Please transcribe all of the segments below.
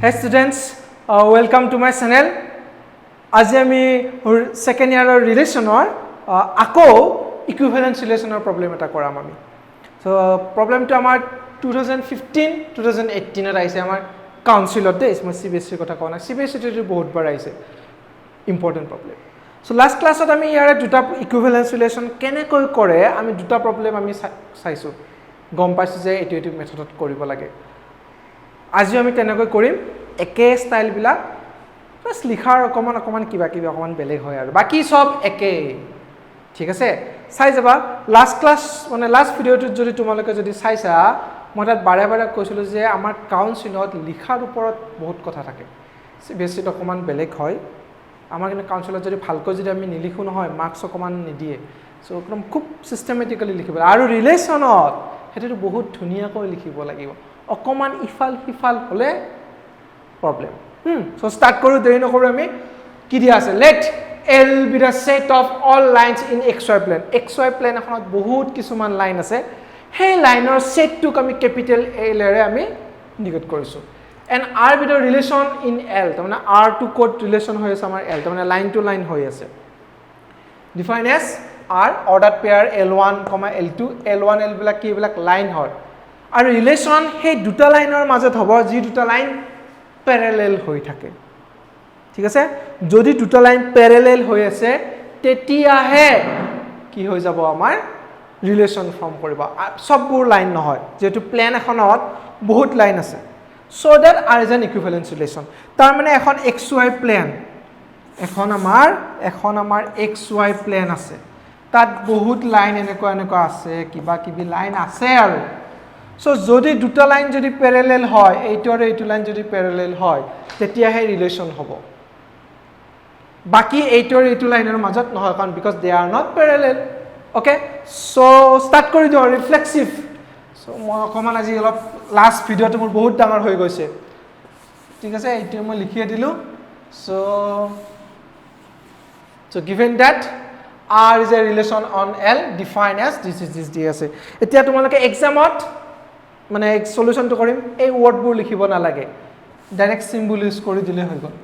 Hey students, welcome to my channel. আজি আমি second year relation আকৌ equivalence relation problem এটা কৰাম আমি. So problem টো আমাৰ 2015-2018 ত আইছে আমাৰ কাউন্সিলত দে মই CBSE কথা কোৱা না CBSE টো বহুত বাৰ আইছে important problem. So last class ত আমি ইয়াৰে দুটা equivalence relation কেনেকৈ কৰে আমি দুটা problem আমি চাইছো গম পাইছো যে এটো মেথডত কৰিব লাগে আজি আমি তেনেকৈ কৰিম একে স্টাইল বিলাক বাস লিখাৰ অকমান কিবা অকমান বেলেগ হয় আৰু বাকি সব একে ঠিক আছে চাই যাবা লাস্ট ক্লাস মানে লাস্ট ভিডিওটো যদি তোমালোকে যদি চাইছা মই তাত বাৰে কৈছিলো যে আমাৰ কাউন্সিলত লিখাৰ ওপৰত বহুত কথা থাকে বেছি অকমান বেলেগ হয় আমাৰ কিন্তু কাউন্সিলত যদি ভালকৈ যদি আমি নিলিখো নহয় মাৰ্কস অকমান নিদিয়ে সো একদম খুব সিস্টেমেটিক্যালি লিখিব আৰু ৰিলেশনত হেতু বহুত ধুনিয়াকৈ লিখিব লাগিব অকমান ইফাল হিফাল হলে problem so start কৰো দেৰি নকৰো আমি কি দিয়া আছে let L be the set of all lines in xy plane xy plane এখনত বহুত কিছুমান লাইন আছে সেই লাইনৰ সেটটোক আমি ক্যাপিটাল L এৰে আমি নিগেট কৰিছো and r be the relation in L তাৰমানে r to code relation হৈ আছে আমাৰ L তাৰমানে লাইন টু লাইন হৈ আছে define as r ordered pair L1, L2 L1 L বিলাক কি বিলাক লাইন হয় আৰু ৰিলেশন সেই দুটা লাইনৰ মাজত হ'ব যি দুটা লাইন প্যাৰালেল হৈ থাকে ঠিক আছে যদি দুটা লাইন প্যাৰালেল হৈ আছে তেতিয়াহে কি হৈ যাব আমাৰ ৰিলেশন ফৰ্ম কৰিব সববোৰ লাইন নহয় যেটো প্লেন এখনত বহুত লাইন আছে so that r is an equivalence relation তাৰ মানে এখন xy প্লেন এখন আমাৰ xy প্লেন আছে তাত বহুত লাইন এনেকুৱা আছে কিবা কিবি লাইন আছে আৰু so যদি দুটা লাইন যদি প্যাৰালেল হয় এইটো আৰু এইটো লাইন যদি প্যাৰালেল হয় তেতিয়াহে ৰিলেশন হ'ব বাকি এইটো আৰু এইটো লাইনৰ মাজত নহয় কাৰণ because they are not parallel okay so start কৰি দিও ৰিফ্লেক্সিভ so মই অকমান আজি অলপ লাস্ট ভিডিওটো মোৰ বহুত ডাঙৰ হৈ গৈছে ঠিক আছে এইটো মই লিখিয়ে দিলো so given that r is a relation on L define as this দি আছে এতিয়া তোমালোকে এক্সামত মানে সলিউশনটো কৰিম এই ওয়াৰ্ডবোৰ লিখিব না লাগে ডাইৰেক্ট সিম্বল ইউজ কৰি দিলে হৈ গল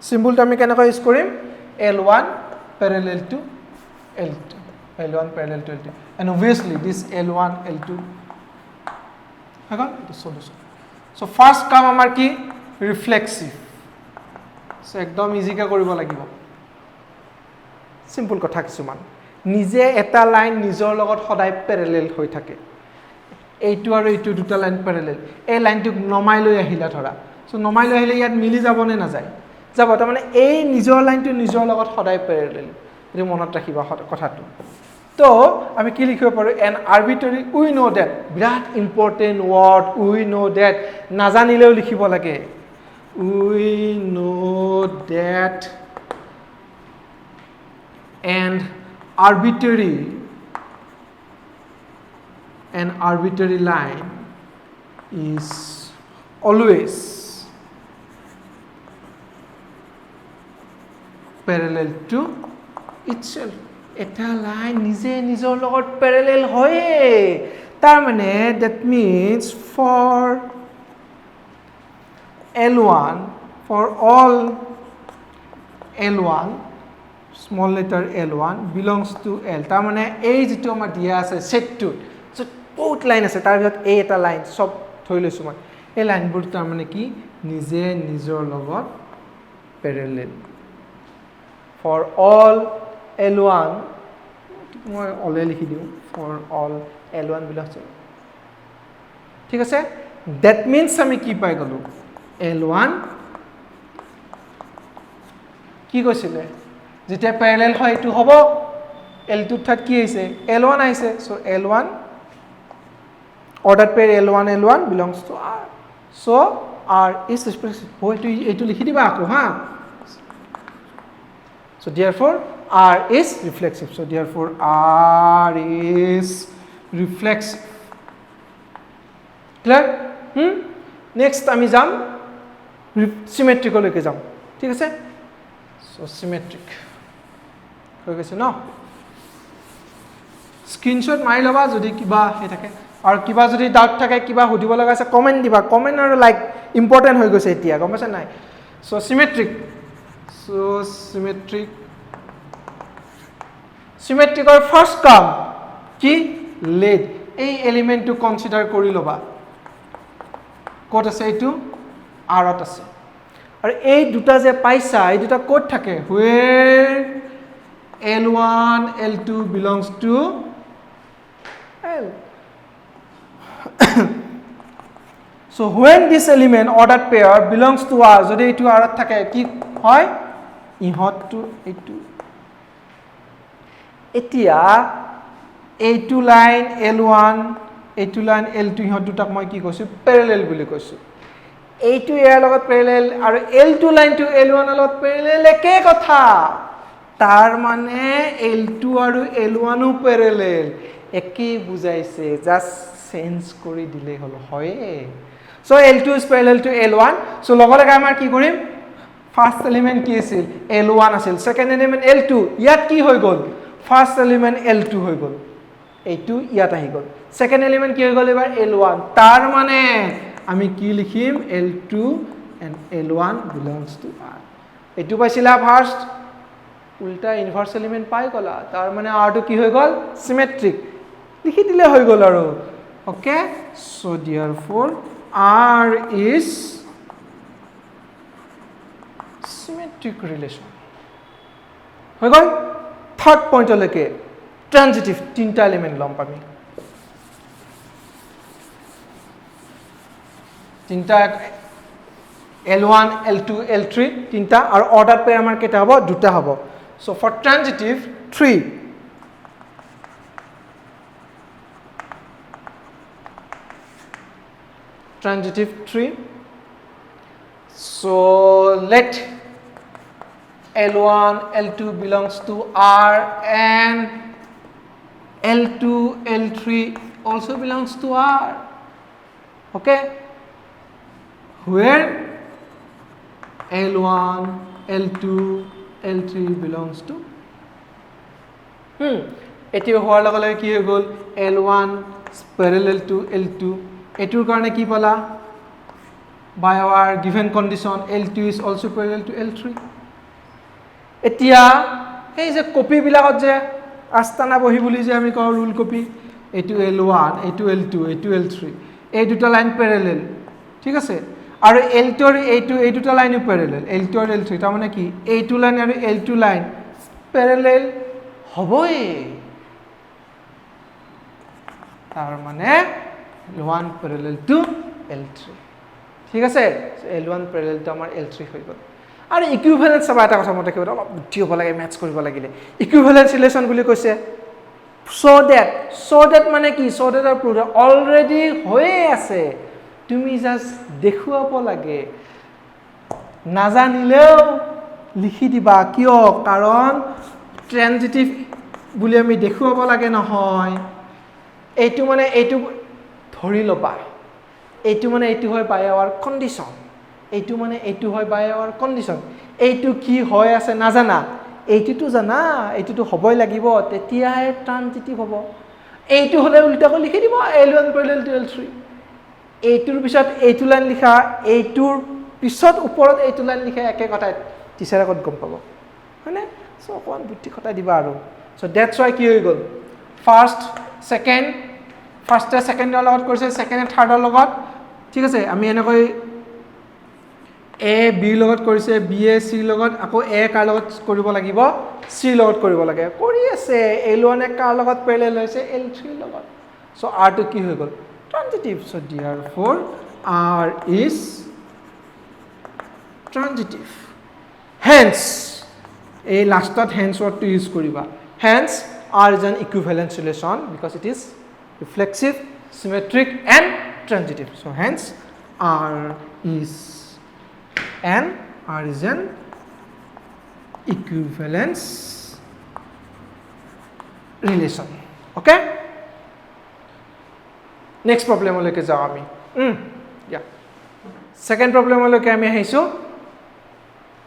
সিম্বলটো আমি কেনেকৈ ইউজ কৰিম L1 parallel to L2 L1 parallel to L2 and obviously this L1 L2 হৈ গল এটা সলিউশন সো ফার্স্ট কাম আমাৰ কি ৰিফ্লেক্সিভ সো একদম ইজি কে কৰিব লাগিব সিম্পল কথা কিছুমান নিজে এটা লাইন নিজৰ লগত সদায় প্যাৰালেল হৈ থাকে এইটো আৰু এইটো দুটা লাইন প্যাৰালেল এই লাইনটোক নমাই লৈ আহিলা ধৰা সো নমাই লৈ আহিলে ইয়াত মিলি যাব নে না যায় যাব তাৰ মানে এই নিজৰ লাইনটো নিজৰ লগত সদায় প্যাৰালেল এটো মনত ৰাখিবা কথাটো তো আমি কি লিখিব পাৰো an arbitrary we know that বিৰাট important word we know that নাজানিলেও লিখিব লাগে we know that and an arbitrary line is always parallel to itself eta line nije nijor logot parallel hoye tar mane that means for L1 for all L1 small letter L1 belongs to L tar mane ei jitu amar dia ase set to so বহুত line আছে তাৰ ভিতৰত এই এটা line সব থৈ লৈছো মই এই লাইনবোৰ তাৰ মানে কি নিজে নিজৰ লগত প্যাৰালেল for all L1 মই অলে লিখি দিও for all L1 belongs to ঠিক আছে that means আমি কি পাই গলো L1 কি কৈছিলে যেতিয়া প্যাৰালেল হয় এটো হ'ব L2 থাত কি হৈছে L1 আহিছে so L1 ordered pair L1 belongs to R so R is reflexive এইটো লিখি দিবা আকৌ হা so therefore R is reflexive so therefore R is reflexive clear next আমি যাম symmetric লৈকে যাম ঠিক আছে so symmetric হৈ গৈছে ন স্ক্রিনশট মাৰি লবা যদি কিবা হে থাকে আৰু কিবা যদি ডাউট থাকে কিবা সুধিব লগা আছে কমেন্ট দিবা কমেন্ট আৰু লাইক ইম্পৰ্টেন্ট হৈ গৈছে এতিয়া গম পাইছা নাই সো সিমেট্ৰিক সিমেট্ৰিকৰ ফাৰ্স্ট কাম কি লেড এই এলিমেন্টটো কনসিডাৰ কৰি লবা কোড আছে এইটো আৰত আছে আৰু এই দুটা যে পাইছা এই দুটা কোড থাকে where L1 L2 belongs to L so when this element ordered pair belongs to R যদি এইটো আৰত থাকে কি হয় ইহতটো এইটো এতিয়া এইটো লাইন L1 এইটো লাইন L2 ইহত দুটাক মই কি কৈছো প্যাৰালেল বুলি কৈছো এইটো ইয়াৰ লগত প্যাৰালেল আৰু L2 লাইনটো L1 ৰ লগত প্যাৰালেল একে কথা তাৰ মানে L2 আৰু L1 ও প্যাৰালেল একে বুজাইছে জাস্ট চেঞ্জ কৰি দিলে হল হয় so L2 is parallel to L1 so লগলে আমাৰ কি কৰিম ফাৰ্স্ট এলিমেন্ট কি আছিল L1 আছিল সেকেন্ড এলিমেন্ট L2 ইয়াত কি হৈ গল ফাৰ্স্ট এলিমেন্ট L2 হৈ গল এইটো ইয়াত আহি গল সেকেন্ড এলিমেন্ট কি হৈ গল এবাৰ L1 তাৰ মানে আমি কি লিখিম L2 and L1 belongs to R এইটো পাইছিলা ফাৰ্স্ট উল্টা ইনভাৰ্স এলিমেন্ট পাই গলা তাৰ মানে R টো কি হৈ গল সিমেট্ৰিক লিখি দিলে হৈ গল আৰু okay so therefore R is symmetric relation হৈ গল থার্ড পয়েন্ট লৈকে ট্রানজিটিভ তিনটা এলিমেন্ট লম পাবি তিনটা L1 L2 L3 তিনটা আৰু অৰ্ডাৰ পেয়াৰ আমাৰ কেটা হ'ব দুটা হ'ব so for transitive 3 transitive 3 so let L1 L2 belongs to R and L2 L3 also belongs to R okay where L1 L2 L3 belongs to এটিও হোৱাৰ লগে লগে কি হৈ গল L1 parallel to L2 এটুৰ কাৰণে কি পালা by our given condition L2 is also parallel to L3 এতিয়া এই যে কপি বিলাকত যে আস্তানা বহি বুলি যে আমি কওঁ রুল কপি এটু L1 এটু L2 এটু L3 এই দুটা লাইন প্যারালাল ঠিক আছে আৰু L2 আৰু এই দুটা লাইনও প্যাৰালাল L2 আৰু L3 তাৰ মানে কি এই2 লাইন আৰু L2 লাইন প্যাৰালাল হবই তাৰ মানে L1 parallel to L3 ঠিক আছে L1 parallel to আমাৰ L3 হৈ গল আৰু ইকুইভ্যালেন্স সব এটা কথা মতে কি অলপ বুদ্ধি হ'ব লাগে ম্যাথছ কৰিব লাগিলে ইকুইভ্যালেন্স ৰিলেচন বুলি কৈছে so that মানে কি so that আৰু প্ৰুফ অলৰেডি হৈ আছে তুমি জাস্ট দেখুৱাব লাগে নাজানিলেও লিখি দিবা কিয় কাৰণ ট্ৰানজিটিভ বুলি আমি দেখুৱাব লাগে নহয় এইটো মানে এইটো ধৰি লবা এইটো মানে এইটো হয় বাই আৱাৰ কন্ডিশন এইটো মানে এইটো হয় বাই আৱাৰ কন্ডিশন এইটো কি হয় আছে নাজানা এইটো জানা এইটো হবই লাগিব তেতিয়াহে ট্রানজিটিভ হ'ব এইটো হলে উল্টাকৈ লিখি দিব L1 parallel to L3 এইটোৰ পিছত এইটো লাইন লিখা এইটোৰ পিছত ওপৰত এইটো লাইন লিখা একে কথা টিচাৰ আগত গম পাব মানে সো কোন বুদ্ধি কথা দিবা আৰু সো দ্যাটস হোৱাই কি হৈ গল ফাৰ্স্ট সেকেন্ড ফাৰ্স্ট সেকেন্ড লগত কৰিছে সেকেন্ড থাৰ্ড লগত ঠিক আছে আমি এনেকৈ এ বি লগত কৰিছে বি এ সি লগত আকৌ এ কাৰ লগত কৰিব লাগিব সি লগত কৰিব লাগে কৰি আছে L1 কাৰ লগত প্যারালাল হৈছে L3 লগত সো R টো কি হৈ গল transitive so therefore R is transitive hence a lastত hence word to use কৰিবা hence R is an equivalence relation because it is reflexive symmetric and transitive so hence R is an equivalence relation okay next problem লৈকে যাও আমি yeah second problem লৈকে আমি আহিছো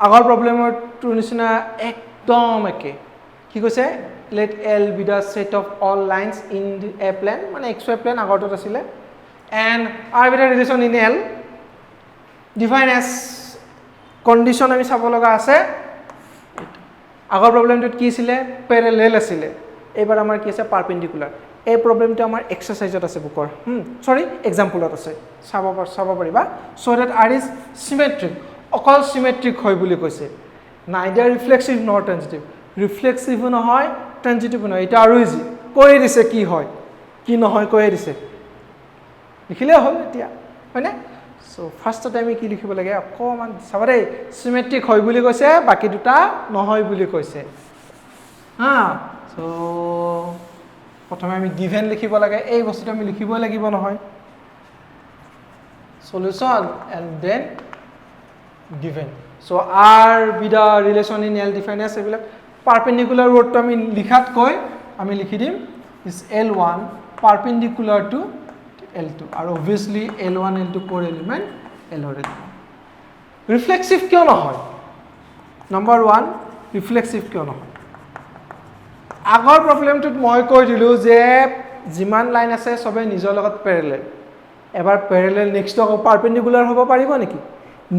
আগৰ প্ৰবলেমৰ two নিচিনা একদম একে কি কৈছে let L be the set of all lines in a plane মানে xy plane আগৰটোত আছিলে and arbitral relation in L define as condition আমি চাব লগা আছে আগৰ প্ৰবলেমটোত কি ছিলে parallel আছিলে এবাৰ আমাৰ কি আছে perpendicular এই প্ৰবলেমটো আমাৰ এক্সাৰসাইজত আছে বুকৰ সৰি এক্সাম্পলত আছে চাব পাৰিবা so that r is symmetric অকল symmetric হয় বুলি কৈছে neither reflexive nor transitive reflexive নহয় transitive নহয় এটা আৰু ইজি কৈ দিছে কি হয় কি নহয় কৈ দিছে লিখিলে হ'ল এতিয়া হয়নে সো ফাৰ্স্টতে আমি কি লিখিব লাগে অকমান চাবা দেই symmetric হয় বুলি কৈছে বাকি দুটা নহয় বুলি কৈছে হা সো প্ৰথমে আমি given লিখিব লাগে এই বস্তুটো আমি লিখিবই লাগিব নহয় solution and then given so r be the relation in L defined as এইবিলাক perpendicular word to আমি লিখাত কই আমি লিখি দিম is L1 perpendicular to L2 আৰু obviously L1 L2 core element L ৰ reflexive কিয় নহয় number 1 reflexive কিয় নহয় আগৰ প্ৰবলেমটোত মই কৈ দিলো যে যিমান লাইন আছে সবে নিজৰ লগত প্যাৰেলাল এবাৰ প্যাৰেলাল নেক্সট আকৌ পাৰপেন্ডিকুলাৰ হ'ব পাৰিব নেকি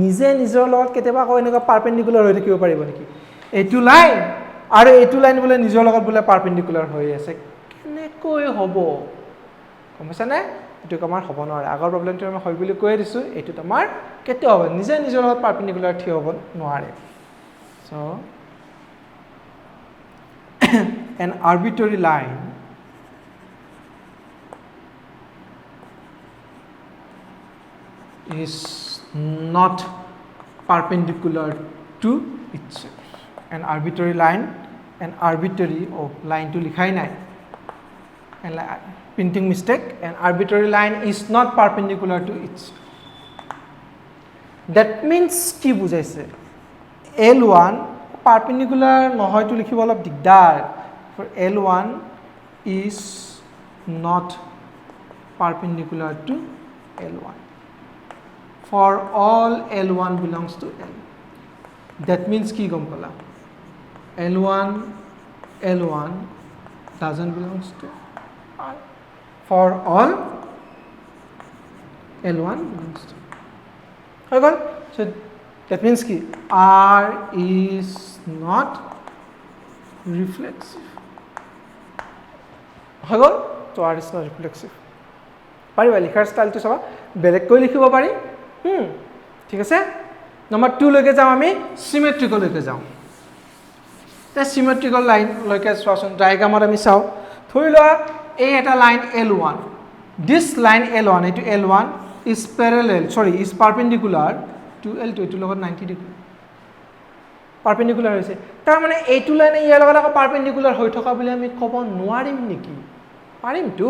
নিজে নিজৰ লগত কেতিয়াবা আকৌ এনেকুৱা পাৰপেন্ডিকুলাৰ হৈ থাকিব পাৰিব নেকি এইটো লাইন আৰু এইটো লাইন বলে নিজৰ লগত বলে পাৰপেন্ডিকুলাৰ হৈ আছে কেনেকৈ হ'ব কমছে না এটো আমাৰ হ'ব নোৱাৰে আগৰ প্ৰবলেমটো আমি হয় বুলি কৈ দিছো এটো তোমাৰ কেতে হ'ব নিজে নিজৰ লগত পাৰপেন্ডিকুলাৰ থি হ'ব নোৱাৰে so an arbitrary line is not perpendicular to itself an arbitrary line line to লিখাই নাই and printing mistake an arbitrary line is not perpendicular to itself that means কি বুজাইছে L1 perpendicular নহয় to লিখিব অলপ দিগদাৰ for L1 is not perpendicular to L1 for all L1 belongs to L that means কি গম পালা L1 doesn't belongs to R for all L1 belongs to okay so that means ki R is not reflexive okay so R is not reflexive পাৰিবা লিখাৰ ষ্টাইলটো চাবা বেলেগ কৈ লিখিব পাৰি ঠিক আছে নম্বৰ 2 লৈকে যাও আমি সিমেট্ৰিকল লৈকে যাও তে সিমেট্ৰিকল লাইন লৈকে চোৱাচোন ডায়াগ্ৰামত আমি চাও ধৰি লোৱা এই এটা line L1 this line L1 এটো L1 is perpendicular to L2 এটো লগত 90 ডিগ্ৰী পাৰপেন্ডিকুলাৰ হৈছে তাৰ মানে এইটো লাইন ইয়াৰ লগত আকৌ পাৰপেন্ডিকুলাৰ হৈ থকা বুলি আমি ক'ব নোৱাৰিম নেকি পাৰিম তো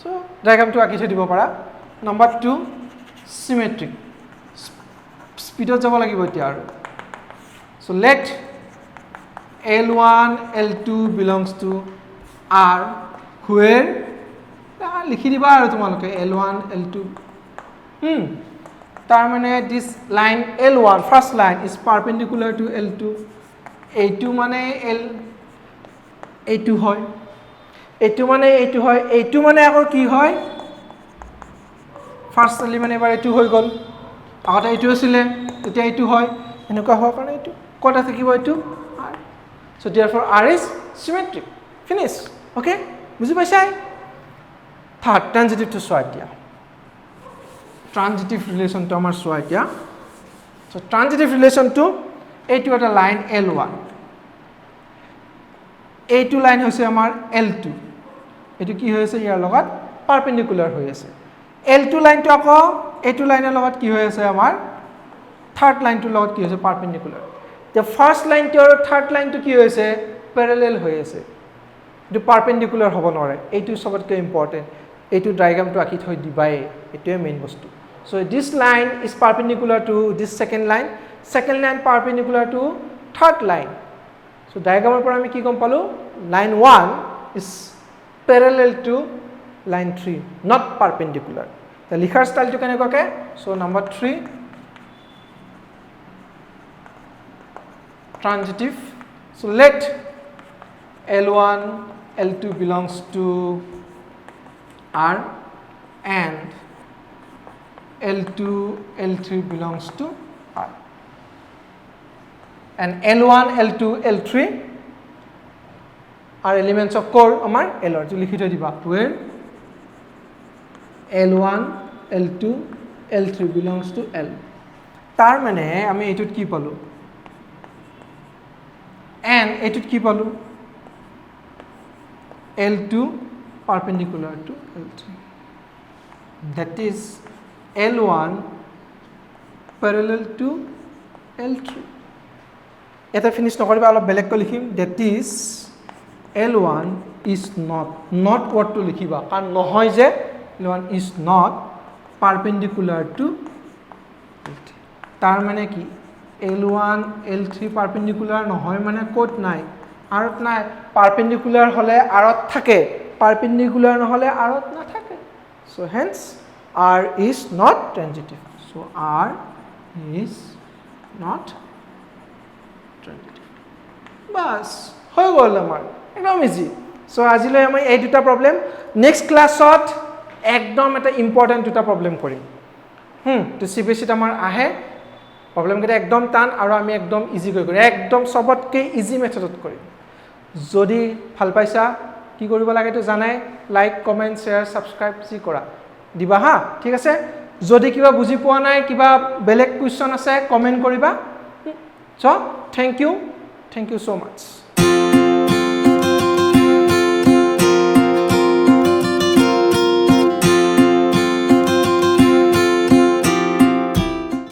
সো ডায়াগ্ৰামটো আঁকি থৈ দিব পাৰা নম্বৰ 2 symmetric স্পিডত যাব লাগিব এতিয়া আৰু so let L1 L2 belongs to R where লিখি দিবা আৰু তোমালোকে L1 L2 তাৰ মানে this line L1 first line is perpendicular to L2 A2 মানে A2 হয় A2 মানে A2 হয় A2 মানে আকৌ কি হয় ফার্স্ট এলিমেন্ট এবাৰ A2 হৈ গল আগতে A2 আছিল এতিয়া A2 হয় এনেকুৱা হোৱাৰ কাৰণে A2 কটা থাকিব A2 R so therefore R is symmetric finish okay বুজি পাইছা third transitive to চোৱা এতিয়া transitive relation to amar soa kya so transitive relation to a2 at a line L1 a2 line hoise amar L2 etu ki hoise yar logat perpendicular hoy ase L2 line to ako a2 line er logat ki hoy ase amar third line to logat ki hoise perpendicular the first line to or third line to ki hoise parallel hoy ase etu perpendicular hobo nore etu sobat ke important etu diagram to akit hoy dibai etu main bostu so this line is perpendicular to this second line perpendicular to third line so diagram por ami ki kom palu line 1 is parallel to line 3 not perpendicular the likhar style to kene koke so number 3 transitive so let L1 L2 belongs to R and L2 L3 belongs to R and L1 L2 L3 are elements of core amar L or likhi thoi diba where L1 L2 L3 belongs to L tar mane ami etut ki palu and etut ki palu L2 perpendicular to L3 that is L1 parallel to L3 eta finish nokoriba alop belek ko likhim that is L1 is not what to likhiba kan nohoy je L1 is not perpendicular to L3 tar mane ki L1 L3 perpendicular nohoy mane kot nai arot nai perpendicular hole arot thake perpendicular নহলে arot na thake so hence R is not transitive so R is not transitive bas hoy gol amar একদম easy so আজিলৈ আমি এই দুটা problem next ক্লাছত একদম এটা important দুটা প্ৰবলেম কৰিম তো সিবিএসইত আমাৰ আহে প্ৰবলেম কেইটা একদম টান আৰু আমি একদম ইজি কৰি কৰিম একদম সবতকে ইজি মেথডত কৰিম যদি ভাল পাইছা কি কৰিব লাগে তো জানাই লাইক কমেন্ট শেয়াৰ সাবস্ক্ৰাইব যি কৰা দিবা হা ঠিক আছে যদি কিবা বুজি পোৱা নাই কিবা বেলেগ কোৱেশ্চন আছে কমেন্ট কৰিবা সো থ্যাংক ইউ সো মাচ